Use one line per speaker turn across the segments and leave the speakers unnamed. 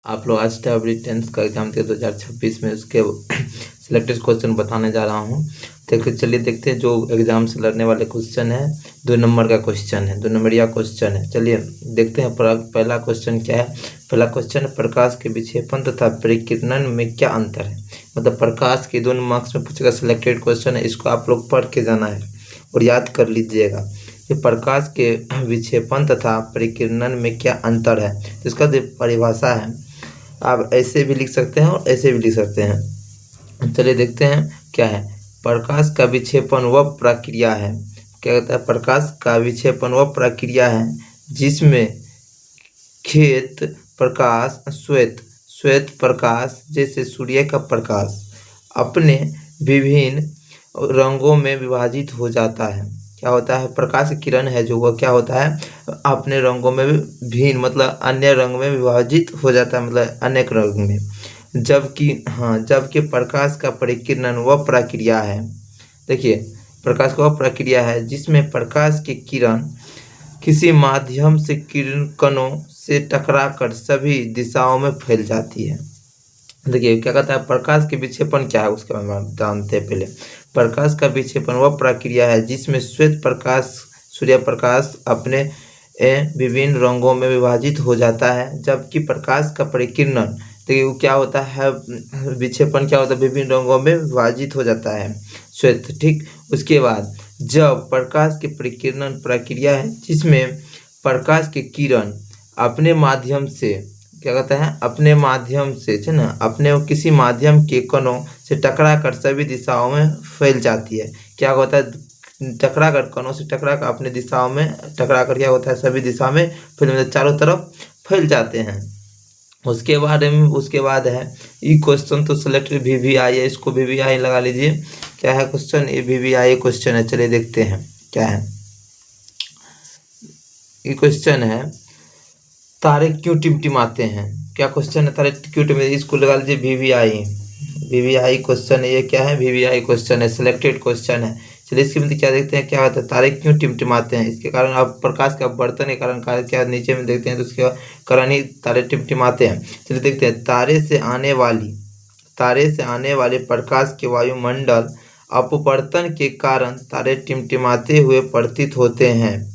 आप लोग आज स्टैबली 10th का एग्जाम थे 2026 में, उसके सिलेक्टेड क्वेश्चन बताने जा रहा हूँ। देखो चलिए देखते हैं जो एग्जाम से लड़ने वाले क्वेश्चन है। 2 नंबर का क्वेश्चन है, 2 नंबरिया क्वेश्चन है। चलिए देखते हैं पहला क्वेश्चन क्या है। पहला क्वेश्चन है, प्रकाश के विक्षेपण तथा परिकिरण में क्या अंतर है। मतलब प्रकाश के 2 मार्क्स में पूछेगा, सिलेक्टेड क्वेश्चन है, इसको आप लोग पढ़ के जाना है और याद कर लीजिएगा। ये प्रकाश के विक्षेपण तथा परिकिरण में क्या अंतर है, तो इसका जो परिभाषा है आप ऐसे भी लिख सकते हैं और ऐसे भी लिख सकते हैं। चलिए देखते हैं क्या है। प्रकाश का विक्षेपण वह प्रक्रिया है, क्या कहता है, प्रकाश का विक्षेपण वह प्रक्रिया है जिसमें खेत प्रकाश श्वेत प्रकाश जैसे सूर्य का प्रकाश अपने विभिन्न रंगों में विभाजित हो जाता है। क्या होता है, प्रकाश की किरण है जो वह क्या होता है, अपने रंगों में भिन्न मतलब अन्य रंग में विभाजित हो जाता है, मतलब अनेक रंग में। जबकि प्रकाश का परिकिरण वह प्रक्रिया है, देखिए प्रकाश का वह प्रक्रिया है जिसमें प्रकाश की किरण किसी माध्यम से किरण कणों से टकराकर सभी दिशाओं में फैल जाती है। देखिए क्या कहता है, प्रकाश के विक्षेपण क्या है उसके बारे में हम जानते हैं। पहले प्रकाश का विक्षेपण वह प्रक्रिया है जिसमें श्वेत प्रकाश सूर्य प्रकाश अपने विभिन्न रंगों में विभाजित हो जाता है। जबकि प्रकाश का परिकिरण, देखिए वो क्या होता है, विक्षेपण क्या होता है, विभिन्न रंगों में विभाजित हो जाता है श्वेत, ठीक। उसके बाद जब प्रकाश के परिकिरण प्रक्रिया है जिसमें प्रकाश के किरण अपने माध्यम से क्या कहता है, अपने माध्यम से है ना, अपने किसी माध्यम के कणों से टकरा कर सभी दिशाओं में फैल जाती है। क्या होता है, टकरा कर कणों से टकरा कर अपने दिशाओं में टकरा कर क्या होता है, सभी दिशा में फिर चारों तरफ फैल जाते हैं। उसके बाद है ये क्वेश्चन तो सिलेक्टेड VVI है, इसको VVI लगा लीजिए। क्या है क्वेश्चन, ये VVI क्वेश्चन है। चलिए देखते हैं क्या है। ये क्वेश्चन है, तारे क्यों टिमटिमाते हैं। क्या क्वेश्चन है, तारे क्यों टिमटिमाते, इसको लगा लीजिए VVI क्वेश्चन है। ये क्या है, VVI क्वेश्चन है, सिलेक्टेड क्वेश्चन है। चलिए इसके मतलब क्या देखते हैं, क्या होता है, तारे क्यों टिमटिमाते हैं। इसके कारण आप प्रकाश का वर्तन के कारण क्या नीचे में देखते हैं तो उसके कारण ही तारे टिमटिमाते हैं। चलिए देखते हैं, तारे से आने वाले प्रकाश के वायुमंडल अपवर्तन के कारण तारे टिमटिमाते हुए प्रतीत होते हैं।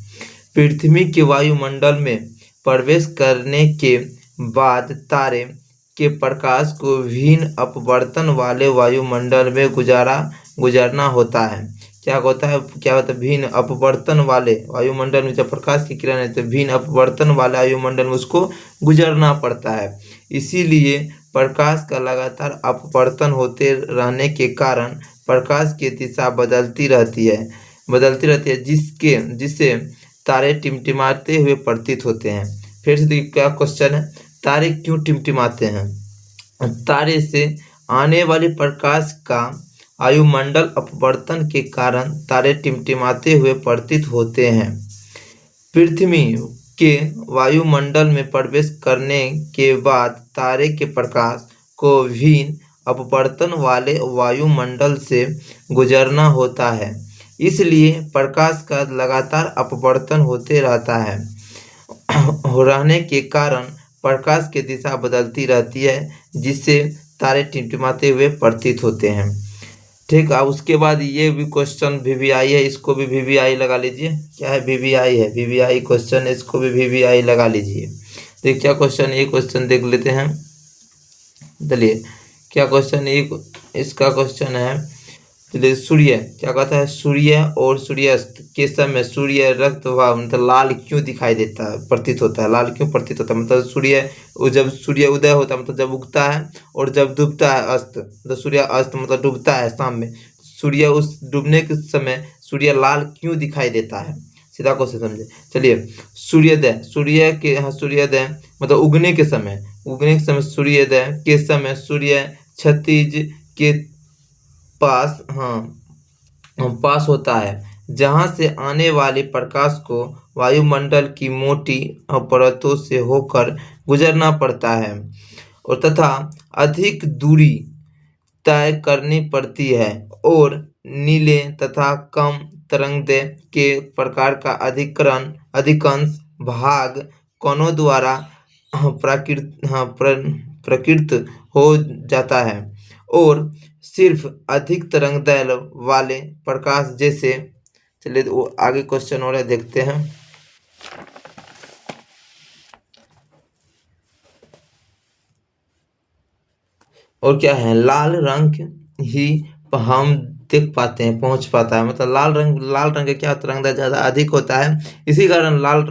पृथ्वी के वायुमंडल में प्रवेश करने के बाद तारे के प्रकाश को भिन्न अपवर्तन वाले वायुमंडल में गुजारना होता है। क्या होता है, भिन्न अपवर्तन वाले वायुमंडल में जब प्रकाश की किरण है तो भिन्न अपवर्तन वाले वायुमंडल में उसको गुजरना पड़ता है। इसीलिए प्रकाश का लगातार अपवर्तन होते रहने के कारण प्रकाश की दिशा बदलती रहती है जिससे तारे टिमटिमाते हुए प्रतीत होते हैं। फिर से देखिए क्या क्वेश्चन है, तारे क्यों टिमटिमाते हैं। तारे से आने वाले प्रकाश का वायुमंडल अपवर्तन के कारण तारे टिमटिमाते हुए प्रतीत होते हैं। पृथ्वी के वायुमंडल में प्रवेश करने के बाद तारे के प्रकाश को भिन्न अपवर्तन वाले वायुमंडल से गुजरना होता है। इसलिए प्रकाश का लगातार अपवर्तन होते रहता है रहने के कारण प्रकाश की दिशा बदलती रहती है जिससे तारे टिमटिमाते हुए प्रतीत होते हैं, ठीक। अब उसके बाद ये भी क्वेश्चन VVI है, इसको भी VVI लगा लीजिए। क्या है, VVI है, VVI क्वेश्चन है, इसको भी VVI लगा लीजिए। देखिए क्या क्वेश्चन, ये क्वेश्चन देख लेते हैं। चलिए क्या क्वेश्चन, इसका क्वेश्चन है, चलिए सूर्य क्या कहता है, सूर्य और सूर्यास्त के समय सूर्य रक्त मतलब लाल क्यों दिखाई देता है, प्रतीत होता है, लाल क्यों प्रतीत होता है। मतलब जब सूर्य उदय होता है मतलब जब उगता है, और जब डूबता है अस्त, मतलब सूर्य अस्त मतलब डूबता है शाम में, सूर्य उस डूबने के समय सूर्य लाल क्यों दिखाई देता है, सीधा क्वेश्चन समझे। चलिए सूर्योदय मतलब उगने के समय सूर्योदय के समय सूर्य क्षितिज के पास होता है, जहां से आने वाले प्रकाश को वायुमंडल की मोटी परतों से होकर गुजरना पड़ता है और तथा अधिक दूरी तय करनी पड़ती है, और नीले तथा कम तरंगदैर्घ्य के प्रकार का अधिकांश भाग कणों द्वारा प्रकृत हो जाता है और सिर्फ अधिक तरंग दैर्घ्य वाले प्रकाश जैसे। चलिए वो आगे क्वेश्चन और है, देखते हैं। और क्या है, लाल रंग ही हम देख पाते हैं, पहुंच पाता है, मतलब लाल रंग का क्या तरंग ज़्यादा अधिक होता है, इसी कारण लाल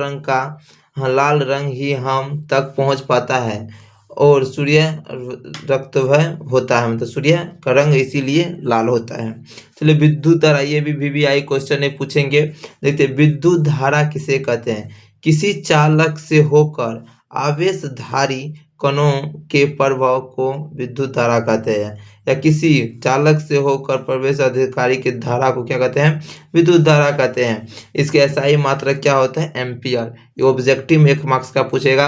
रंग ही हम तक पहुंच पाता है। और सूर्य रक्तभय होता है, मतलब सूर्य का रंग इसीलिए लाल होता है। चलिए विद्युत धारा, ये भी वीवीआई क्वेश्चन है, पूछेंगे। देखते हैं, विद्युत धारा किसे कहते हैं? किसी चालक से होकर आवेशधारी कणों के प्रवाह को विद्युत धारा कहते हैं, या किसी चालक से होकर प्रवेश अधिकारी की धारा को क्या कहते हैं? विद्युत धारा कहते हैं। इसके एसआई मात्रक क्या होता है? एम्पियर। ये ऑब्जेक्टिव में 1 मार्क्स का पूछेगा।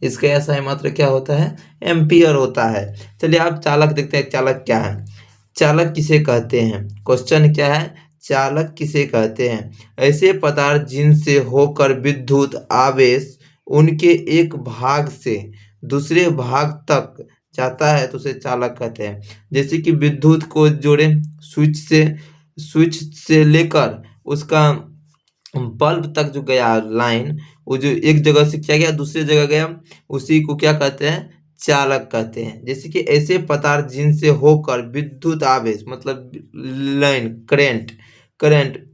इसके एसआई मात्रक क्या होता है? एम्पियर होता है। चलिए आप चालक देखते हैं, चालक क्या है? चालक किसे कहते हैं? क्वेश्चन क्या है? चालक किसे कहते हैं? ऐसे पदार्थ जिनसे होकर विद्युत आवेश उनके एक भाग से दूसरे भाग तक जाता है तो उसे चालक कहते हैं। जैसे कि विद्युत को जोड़े स्विच से लेकर उसका बल्ब तक जो गया लाइन, वो जो एक जगह से क्या गया दूसरी जगह गया, उसी को क्या कहते हैं? चालक कहते हैं। जैसे कि ऐसे पदार्थ जिनसे होकर विद्युत आवेश मतलब लाइन करंट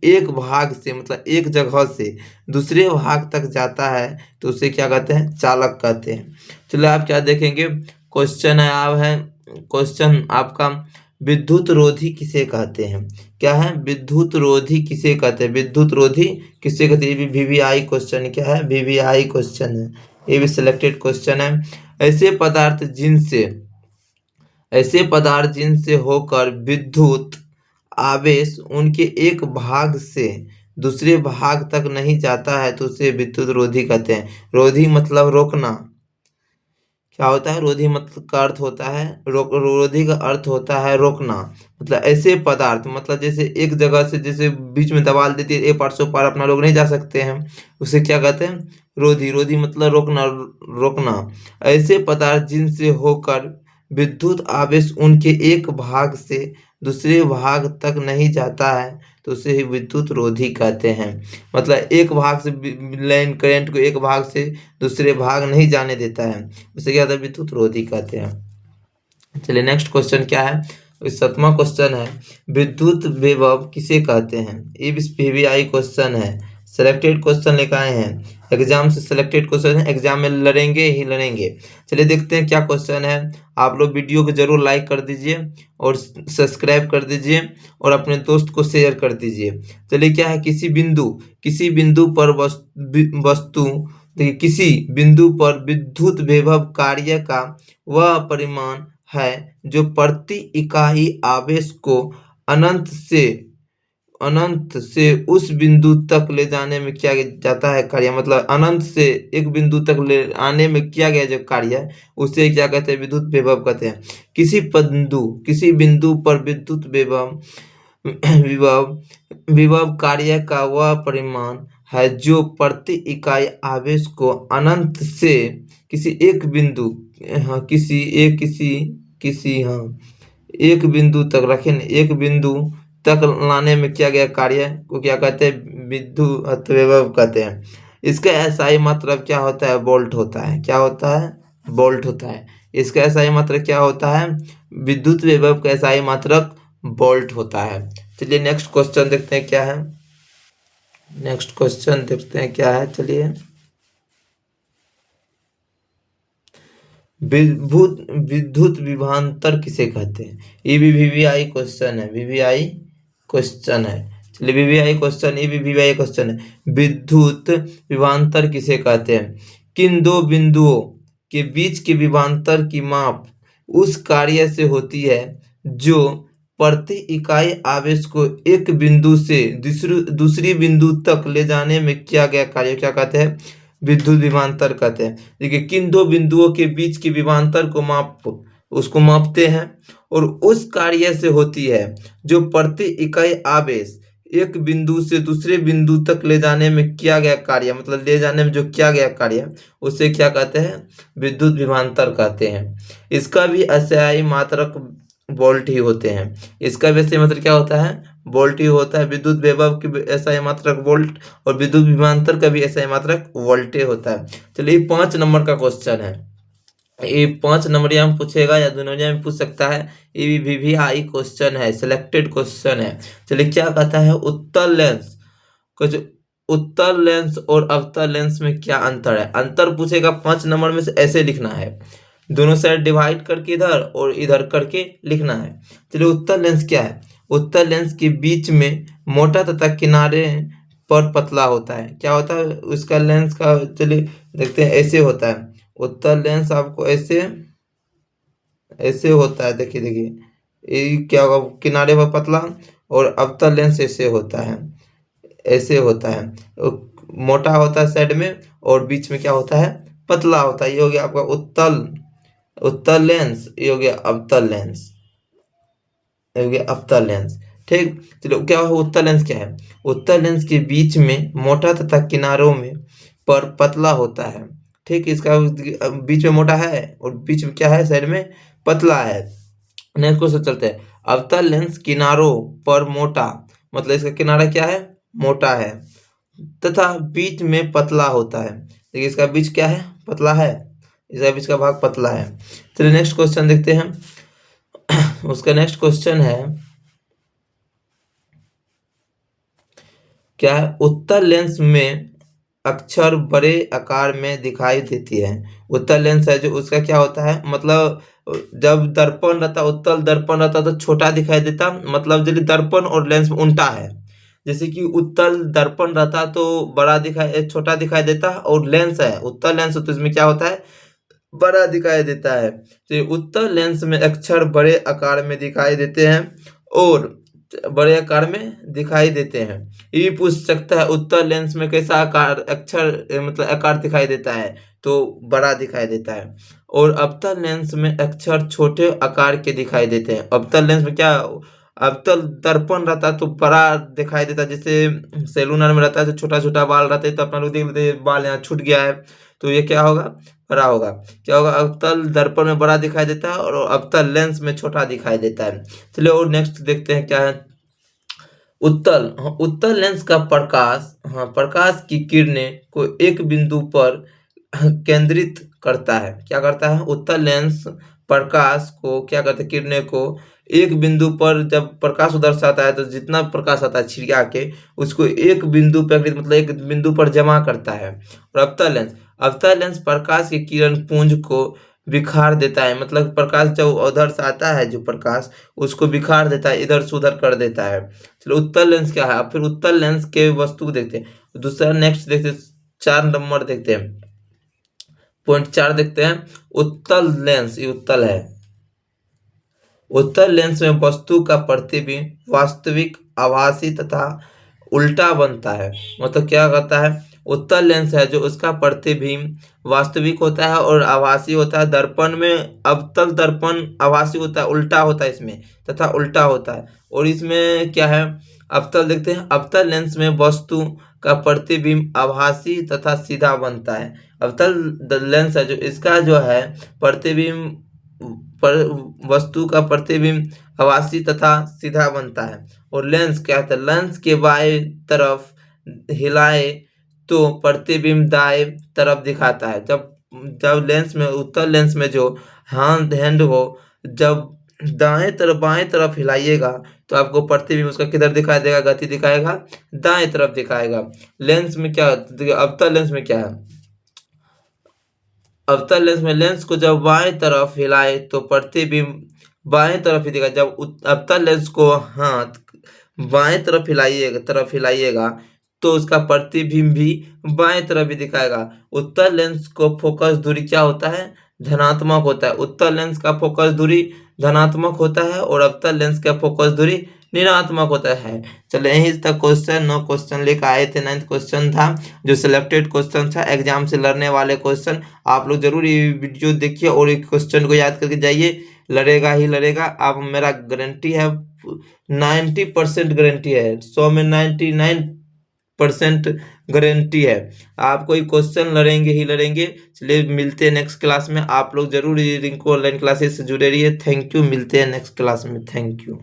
एक भाग से मतलब एक जगह से दूसरे भाग तक जाता है तो उसे क्या कहते हैं? चालक कहते हैं। चलिए आप क्या देखेंगे, क्वेश्चन आपका, विद्युत रोधी किसे कहते हैं? क्या है? विद्युत रोधी किसे कहते हैं? विद्युत रोधी किसे कहते हैं? ये भी वीवीआई क्वेश्चन क्या है? वीवीआई क्वेश्चन है, ये भी सिलेक्टेड क्वेश्चन है। ऐसे पदार्थ जिनसे होकर विद्युत आवेश उनके एक भाग से दूसरे भाग तक नहीं जाता है तो उसे विद्युत रोधी कहते हैं। रोधी मतलब रोकना। क्या होता है? रोधी मतलब का अर्थ होता है रोधी का अर्थ होता है रोकना। मतलब ऐसे पदार्थ, मतलब जैसे एक जगह से जैसे बीच में दबाल देती है, ए पार से पार अपना लोग नहीं जा सकते हैं, उसे क्या कहते हैं? रोधी मतलब रोकना। ऐसे पदार्थ जिनसे होकर विद्युत आवेश उनके एक भाग से दूसरे भाग तक नहीं जाता है तो उसे ही विद्युत रोधी कहते हैं। मतलब एक भाग से लाइन करंट को एक भाग से दूसरे भाग नहीं जाने देता है, उसे क्या कहते हैं? विद्युत रोधी कहते हैं। चलिए नेक्स्ट क्वेश्चन क्या है? 7वां क्वेश्चन है, विद्युत विभव किसे कहते हैं? ये भी वीवीआई क्वेश्चन है, सिलेक्टेड क्वेश्चन लेकर आए हैं, एग्जाम से सिलेक्टेड क्वेश्चन है, एग्जाम में लड़ेंगे। चलिए देखते हैं क्या क्वेश्चन है। आप लोग वीडियो को जरूर लाइक कर दीजिए और सब्सक्राइब कर दीजिए और अपने दोस्त को शेयर कर दीजिए। चलिए क्या है, किसी बिंदु पर वस्तु देखिए, किसी बिंदु पर विद्युत विभव कार्य का वह परिमाण है जो प्रति इकाई आवेश को अनंत से उस बिंदु तक ले जाने में किया जाता है कार्य। मतलब अनंत से एक बिंदु तक ले आने में किया गया जो कार्य है उसे क्या कहते हैं? विद्युत विभव कहते हैं। किसी बिंदु पर विद्युत विभव कार्य का वह परिमाण है जो प्रति इकाई आवेश को अनंत से किसी एक बिंदु एक बिंदु तक रखें, एक बिंदु तक लाने में किया गया कार्य को क्या कहते हैं? विद्युत विभव कहते हैं। इसका एसआई मात्रक क्या होता है? वोल्ट होता है। क्या होता है? वोल्ट होता है। इसका एसआई मात्रक क्या होता है? विद्युत विभव का एसआई मात्रक वोल्ट होता है। चलिए नेक्स्ट क्वेश्चन देखते हैं क्या है। चलिए, विद्युत विभवांतर किसे कहते हैं? ये भी वीवीआई क्वेश्चन है। चलिए वीवीआई क्वेश्चन, ये भी वीवीआई क्वेश्चन है। विद्युत विभवांतर किसे कहते हैं? किन दो बिंदुओं के बीच के विभवांतर की माप उस कार्य से होती है जो प्रति इकाई आवेश को एक बिंदु से दूसरी बिंदु तक ले जाने में किया गया कार्य क्या कहते हैं? विद्युत विभवांतर कहते हैं। देखिए, किन दो बिंदुओं के बीच के विभवांतर को मापते हैं और उस कार्य से होती है जो प्रति इकाई आवेश एक बिंदु से दूसरे बिंदु तक ले जाने में किया गया कार्य, मतलब ले जाने में जो किया गया कार्य, उसे क्या कहते हैं? विद्युत विभवांतर कहते हैं। इसका भी अस्थायी मात्रक वोल्ट ही होते हैं। इसका भी अस्थायी मात्रक क्या होता है? वोल्ट ही होता है। विद्युत विभव की अस्थायी मात्रक वोल्ट और विद्युत विभवांतर का भी अस्थायी मात्रक वोल्ट ही होता है। चलिए 5 नंबर का क्वेश्चन है। ये 5 नंबरिया में पूछेगा या 2 नंबरिया में पूछ सकता है। ये भी हाई क्वेश्चन है, सिलेक्टेड क्वेश्चन है। चलिए क्या कहता है? उत्तल लेंस, कुछ उत्तल लेंस और अवतल लेंस में क्या अंतर है? अंतर पूछेगा 5 नंबर में से, ऐसे लिखना है, दोनों साइड डिवाइड करके इधर और इधर करके लिखना है। चलिए उत्तल लेंस क्या है? उत्तल लेंस के बीच में मोटा तथा किनारे पर पतला होता है। क्या होता है उसका लेंस का? चलिए देखते हैं। ऐसे होता है उत्तल लेंस, आपको ऐसे ऐसे होता है। देखिए ये क्या होगा? किनारे पर पतला, और अवतल लेंस ऐसे होता है, ऐसे होता है। मोटा होता है साइड में और बीच में क्या होता है? पतला होता है। ये हो गया आपका उत्तल लेंस, ये हो गया अवतल लेंस, ये हो गया अवतल लेंस। ठीक, चलो क्या हो? उत्तल लेंस क्या है? उत्तल लेंस के बीच में मोटा तथा किनारों में पर पतला होता है। ठीक, इसका बीच में मोटा है और बीच में क्या है? साइड में पतला है। नेक्स्ट क्वेश्चन चलते हैं। अवतल लेंस किनारों पर मोटा, मतलब इसका किनारा क्या है? मोटा है, तथा बीच में पतला होता है। देखिए इसका बीच क्या है? पतला है, इसका बीच का भाग पतला है। चलिए नेक्स्ट क्वेश्चन देखते हैं। उसका नेक्स्ट क्वेश्चन है क्या है? उत्तल लेंस में अक्षर बड़े आकार में दिखाई देती है। उत्तल लेंस है जो, उसका क्या होता है? मतलब जब दर्पण रहता, उत्तल दर्पण रहता तो छोटा दिखाई देता, मतलब यदि दर्पण और लेंस में उल्टा है। जैसे कि उत्तल दर्पण रहता तो बड़ा दिखाई, छोटा दिखाई देता, और लेंस है उत्तल लेंस तो इसमें क्या होता है? बड़ा दिखाई देता है। तो ये उत्तल लेंस में अक्षर बड़े आकार में दिखाई देते हैं और बड़े आकार में दिखाई देते हैं। ये भी पूछ सकता है उत्तल लेंस में कैसा आकार, अक्षर मतलब आकार दिखाई देता है? तो बड़ा दिखाई देता है। और अवतल लेंस में अक्षर छोटे आकार के दिखाई देते हैं। अवतल लेंस में क्या? अवतल दर्पण रहता है तो बड़ा दिखाई देता है। जैसे सेलूनर में रहता है तो छोटा छोटा बाल रहते हैं, तो अपना लोग देख लेते हैं बाल यहाँ छूट गया है, तो ये क्या होगा? बड़ा होगा। क्या होगा? अवतल दर्पण में बड़ा दिखाई देता है और अवतल लेंस में छोटा दिखाई देता है। चलिए और नेक्स्ट देखते हैं क्या है। उत्तल लेंस का प्रकाश की किरणें को एक बिंदु पर केंद्रित करता है। क्या करता है? उत्तल लेंस प्रकाश को क्या करता है? किरणें को एक बिंदु पर, जब प्रकाश उधर से आता है तो जितना प्रकाश आता है छिड़का के, उसको एक बिंदु पर, मतलब एक बिंदु पर जमा करता है। और अवतल लेंस प्रकाश की किरण पुंज को बिखार देता है, मतलब प्रकाश जब उधर से आता है, जो प्रकाश उसको बिखार देता है, इधर से उधर कर देता है। चलो उत्तल लेंस क्या है? अब फिर उत्तल लेंस के वस्तु को देखते हैं। दूसरा नेक्स्ट देखते हैं, 4 नंबर देखते हैं, पॉइंट 4 देखते हैं। उत्तल लेंस, ये उत्तल है। उत्तल लेंस में वस्तु का प्रतिबिंब वास्तविक, आभासी तथा उल्टा बनता है। मतलब क्या करता है? उत्तल लेंस है जो, उसका प्रतिबिंब वास्तविक होता है और आभासी होता है। दर्पण में अवतल दर्पण आभासी होता है, उल्टा होता है इसमें, तथा उल्टा होता है। और इसमें क्या है? अवतल देखते हैं। अवतल लेंस में वस्तु का प्रतिबिंब आभासी तथा सीधा बनता है। अवतल लेंस है जो, इसका जो है प्रतिबिंब पर, वस्तु का प्रतिबिंब आभासी तथा सीधा बनता है। और लेंस क्या है? लेंस के बाएं तरफ हिलाए तो प्रतिबिंब दाएं तरफ दिखाता है। जब जब लेंस में, उत्तल लेंस में जो हैंड हो, जब दाएं तरफ बाएं तरफ हिलाइएगा तो आपको प्रतिबिंब उसका किधर दिखाई देगा? गति दिखाएगा, दाएं तरफ दिखाएगा। लेंस में क्या? अवतल लेंस में क्या है? अवतल लेंस में लेंस को जब बाएं तरफ हिलाए तो प्रतिबिंब बाएं तरफ ही दिखेगा। जब अवतल लेंस को हाथ बाएं तरफ हिलाइएगा तो उसका प्रतिबिंब भी बाएं तरफ ही दिखाएगा। उत्तल लेंस को फोकस दूरी क्या होता है? धनात्मक होता है। उत्तल लेंस का फोकस दूरी धनात्मक होता है और अवतल लेंस का फोकस दूरी ऋणात्मक होता है। चलो यही तक क्वेश्चन 9 क्वेश्चन लेकर आए थे। 9th क्वेश्चन था जो सिलेक्टेड क्वेश्चन था, एग्जाम से लड़ने वाले क्वेश्चन। आप लोग जरूर ये वीडियो देखिए और एक क्वेश्चन को याद करके जाइए, लड़ेगा ही लड़ेगा। आप, मेरा गारंटी है 90% गारंटी है, 100 में 99% गारंटी है। आप कोई क्वेश्चन लड़ेंगे ही लड़ेंगे। चलिए मिलते हैं नेक्स्ट क्लास में। आप लोग जरूर रिंकू ऑनलाइन क्लासेस से जुड़े रहिए। थैंक यू, मिलते हैं नेक्स्ट क्लास में। Thank you.